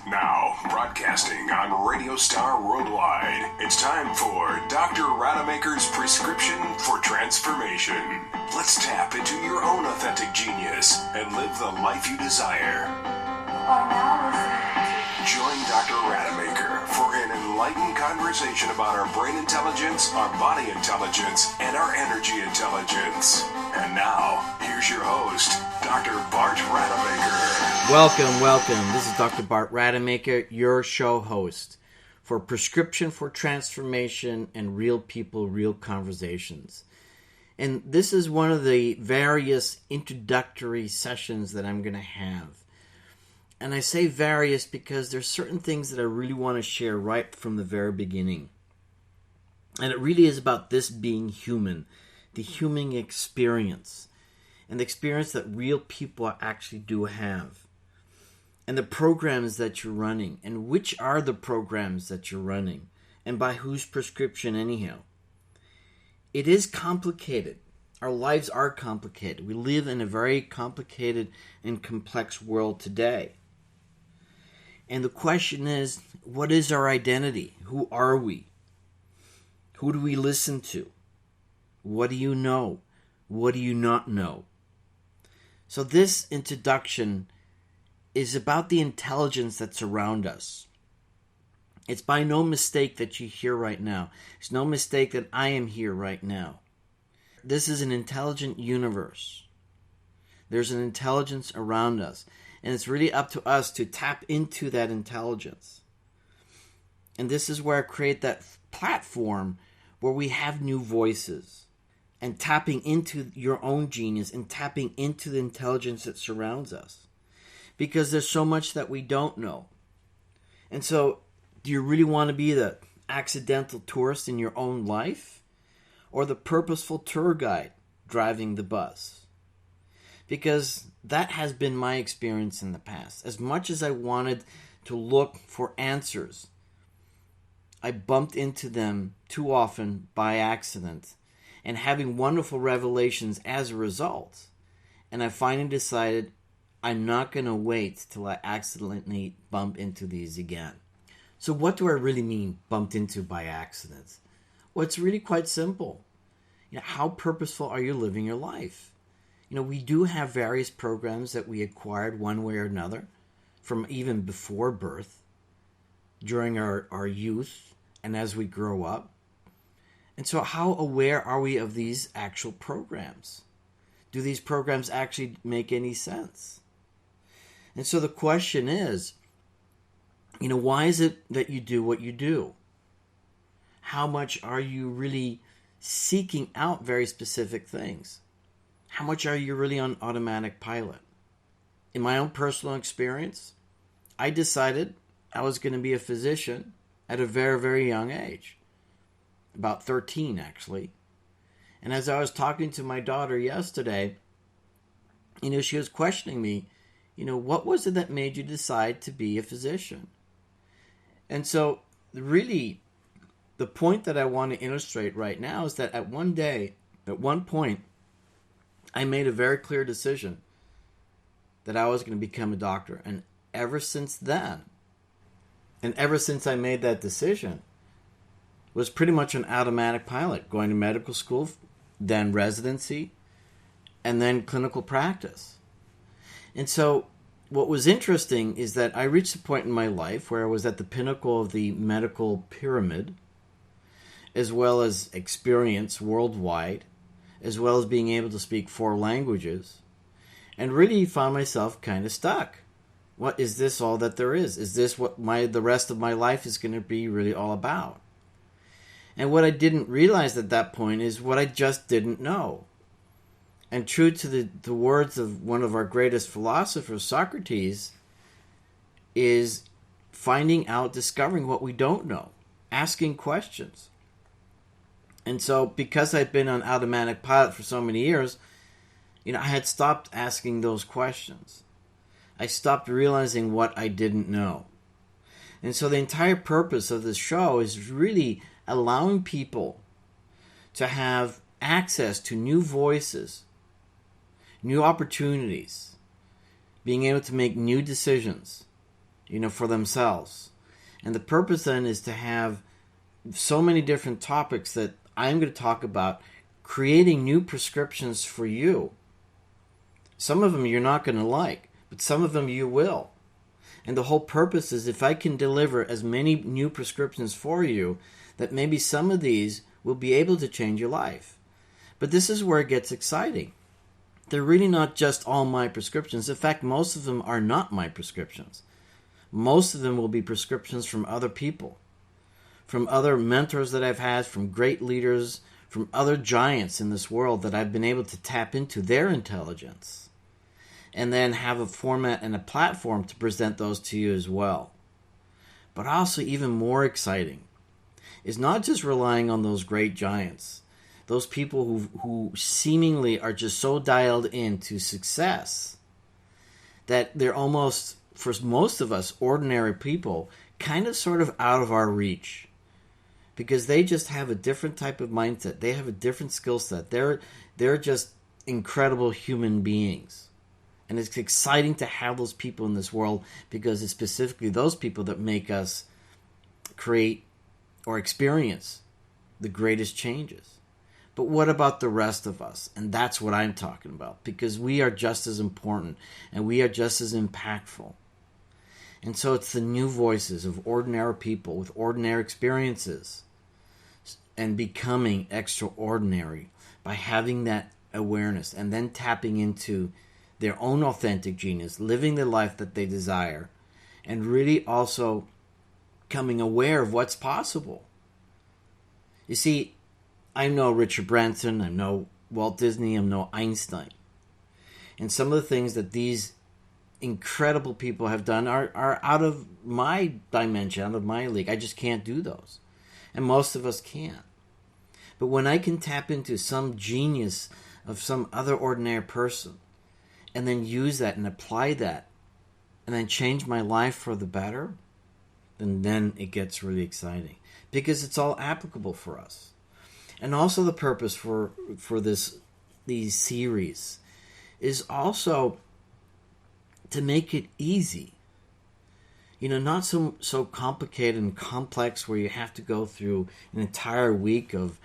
Now, broadcasting on Radio Star Worldwide, it's time for Dr. Rademaker's Prescription for Transformation. Let's tap into your own authentic genius and live the life you desire. Join Dr. Rademaker for an enlightened conversation about our brain intelligence, our body intelligence, and our energy intelligence. And now, here's your host, Dr. Bart Rademaker. Welcome. This is Dr. Bart Rademaker, your show host for Prescription for Transformation and Real People, Real Conversations. And this is one of the various introductory sessions that I'm going to have. And I say various because there's certain things that I really want to share right from the very beginning. And it really is about this being human, the human experience, and the experience that real people actually do have. And the programs that you're running, and which are the programs that you're running, and by whose prescription anyhow. It is complicated. Our lives are complicated. We live in a very complicated and complex world today. And the question is, what is our identity? Who are we? Who do we listen to? What do you know? What do you not know? So this introduction is about the intelligence that's around us. It's by no mistake that you're here right now. It's no mistake that I am here right now. This is an intelligent universe. There's an intelligence around us. And it's really up to us to tap into that intelligence. And this is where I create that platform where we have new voices. And tapping into your own genius and tapping into the intelligence that surrounds us. Because there's so much that we don't know. And so, do you really want to be the accidental tourist in your own life? Or the purposeful tour guide driving the bus? Because that has been my experience in the past. As much as I wanted to look for answers, I bumped into them too often by accident and having wonderful revelations as a result. And I finally decided I'm not going to wait till I accidentally bump into these again. So what do I really mean bumped into by accident? Well, it's really quite simple. How purposeful are you living your life? We do have various programs that we acquired one way or another from even before birth, during our youth, and as we grow up. And so how aware are we of these actual programs? Do these programs actually make any sense? And so the question is, why is it that you do what you do? How much are you really seeking out very specific things? How much are you really on automatic pilot? In my own personal experience, I decided I was going to be a physician at a very, very young age. About 13, actually. And as I was talking to my daughter yesterday, she was questioning me, what was it that made you decide to be a physician? And so, really, the point that I want to illustrate right now is that at one point, I made a very clear decision that I was going to become a doctor. And ever since then, and ever since I made that decision, was pretty much an automatic pilot, going to medical school, then residency, and then clinical practice. And so what was interesting is that I reached a point in my life where I was at the pinnacle of the medical pyramid, as well as experience worldwide, as well as being able to speak 4 languages, and really found myself kind of stuck. What is this all that there is? Is this what the rest of my life is going to be really all about? And what I didn't realize at that point is what I just didn't know. And true to the words of one of our greatest philosophers, Socrates, is finding out, discovering what we don't know, asking questions. And so, because I'd been on automatic pilot for so many years, I had stopped asking those questions. I stopped realizing what I didn't know. And so the entire purpose of this show is really allowing people to have access to new voices, new opportunities, being able to make new decisions, for themselves. And the purpose then is to have so many different topics that I'm going to talk about, creating new prescriptions for you. Some of them you're not going to like, but some of them you will. And the whole purpose is, if I can deliver as many new prescriptions for you, that maybe some of these will be able to change your life. But this is where it gets exciting. They're really not just all my prescriptions. In fact, most of them are not my prescriptions. Most of them will be prescriptions from other people, from other mentors that I've had, from great leaders, from other giants in this world that I've been able to tap into their intelligence, and then have a format and a platform to present those to you as well. But also, even more exciting is not just relying on those great giants, those people who seemingly are just so dialed into success that they're almost, for most of us, ordinary people, kind of sort of out of our reach. Because they just have a different type of mindset. They have a different skill set. They're just incredible human beings. And it's exciting to have those people in this world, because it's specifically those people that make us create or experience the greatest changes. But what about the rest of us? And that's what I'm talking about, because we are just as important and we are just as impactful. And so it's the new voices of ordinary people with ordinary experiences and becoming extraordinary by having that awareness and then tapping into their own authentic genius, living the life that they desire, and really also becoming aware of what's possible. You see, I know Richard Branson, I know Walt Disney, I know Einstein. And some of the things that these incredible people have done are out of my dimension, out of my league. I just can't do those. And most of us can't. But when I can tap into some genius of some other ordinary person, and then use that and apply that, and then change my life for the better, then it gets really exciting. Because it's all applicable for us. And also the purpose for these series is also to make it easy. Not so complicated and complex where you have to go through an entire week of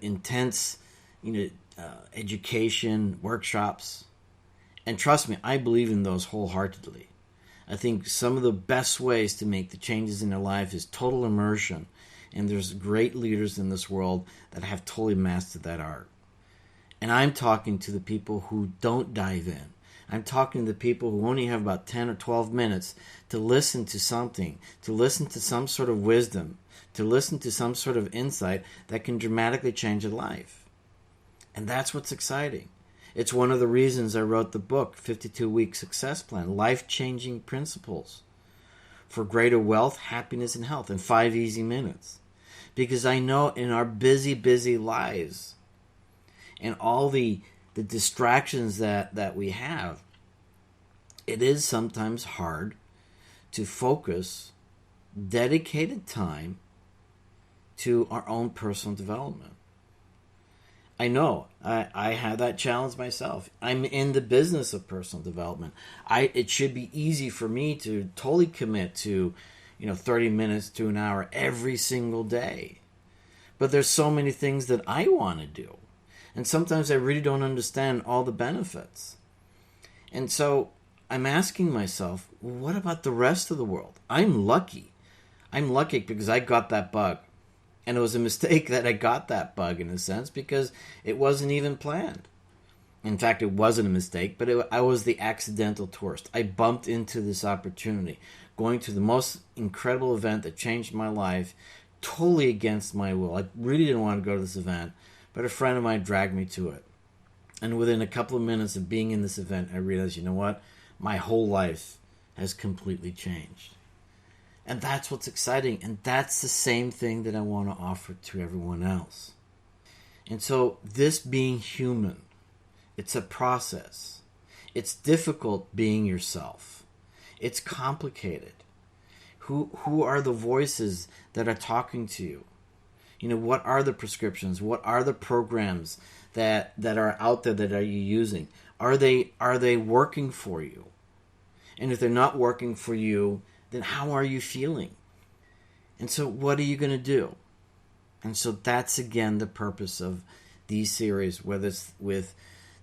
intense, education, workshops. And trust me, I believe in those wholeheartedly. I think some of the best ways to make the changes in their life is total immersion. And there's great leaders in this world that have totally mastered that art. And I'm talking to the people who don't dive in. I'm talking to the people who only have about 10 or 12 minutes to listen to something, to listen to some sort of wisdom, to listen to some sort of insight that can dramatically change a life. And that's what's exciting. It's one of the reasons I wrote the book, 52-Week Success Plan, Life-Changing Principles for Greater Wealth, Happiness, and Health in 5 easy minutes. Because I know in our busy, busy lives and all the distractions that we have, it is sometimes hard to focus dedicated time to our own personal development. I know I have that challenge myself. I'm in the business of personal development. It should be easy for me to totally commit to 30 minutes to an hour every single day. But there's so many things that I want to do. And sometimes I really don't understand all the benefits. And so I'm asking myself, well, what about the rest of the world? I'm lucky. I'm lucky because I got that bug. And it was a mistake that I got that bug in a sense, because it wasn't even planned. In fact, it wasn't a mistake, but I was the accidental tourist. I bumped into this opportunity, going to the most incredible event that changed my life, totally against my will. I really didn't want to go to this event, but a friend of mine dragged me to it. And within a couple of minutes of being in this event, I realized, you know what? My whole life has completely changed. And that's what's exciting. And that's the same thing that I want to offer to everyone else. And so this being human, it's a process. It's difficult being yourself. It's complicated. Who are the voices that are talking to you? What are the prescriptions? What are the programs that are out there that are you using? Are they working for you? And if they're not working for you, then how are you feeling? And so what are you going to do? And so that's, again, the purpose of these series, whether it's with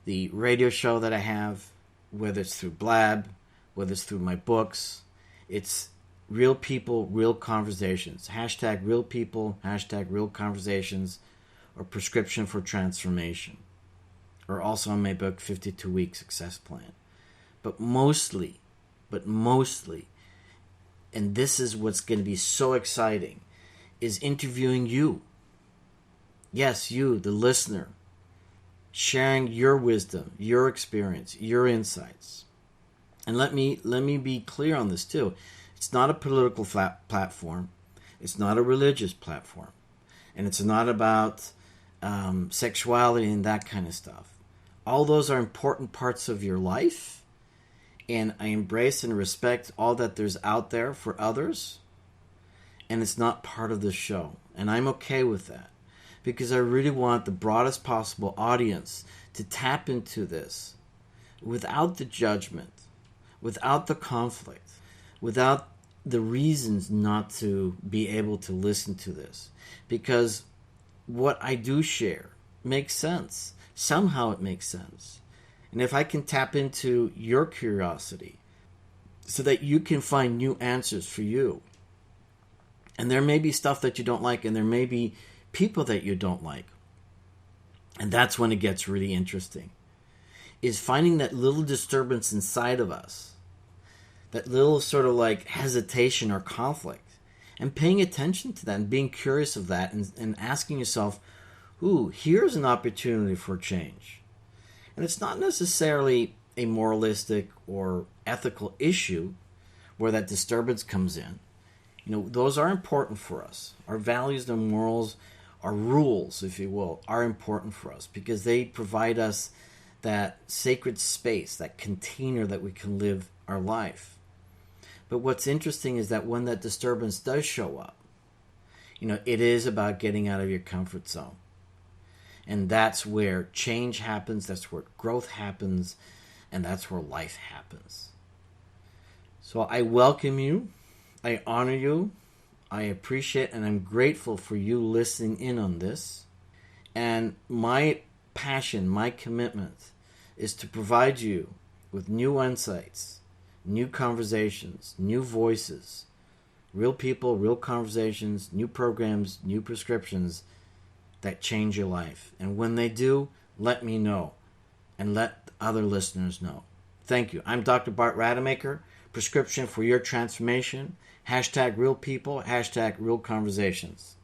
the radio show that I have, whether it's through Blab, whether it's through my books. It's real people, real conversations. Hashtag real people, hashtag real conversations, or prescription for transformation. Or also in my book, 52-Week Success Plan. But mostly, and this is what's going to be so exciting, is interviewing you. Yes, you, the listener, sharing your wisdom, your experience, your insights. And let me be clear on this too. It's not a political platform. It's not a religious platform. And it's not about sexuality and that kind of stuff. All those are important parts of your life. And I embrace and respect all that there's out there for others. And it's not part of the show. And I'm okay with that. Because I really want the broadest possible audience to tap into this without the judgment, without the conflict, without the reasons not to be able to listen to this. Because what I do share makes sense. Somehow it makes sense. And if I can tap into your curiosity so that you can find new answers for you, and there may be stuff that you don't like, and there may be people that you don't like, and that's when it gets really interesting, is finding that little disturbance inside of us, that little sort of like hesitation or conflict, and paying attention to that and being curious of that, and asking yourself, ooh, here's an opportunity for change. And it's not necessarily a moralistic or ethical issue where that disturbance comes in. You know, those are important for us. Our values and morals, our rules, if you will, are important for us because they provide us that sacred space, that container that we can live our life. But what's interesting is that when that disturbance does show up, you know, it is about getting out of your comfort zone. And that's where change happens, that's where growth happens, and that's where life happens. So I welcome you, I honor you, I appreciate and I'm grateful for you listening in on this. And my passion, my commitment is to provide you with new insights, new conversations, new voices, real people, real conversations, new programs, new prescriptions that change your life. And when they do, let me know and let other listeners know. Thank you. I'm Dr. Bart Rademaker, prescription for your transformation. Hashtag real people, hashtag real conversations.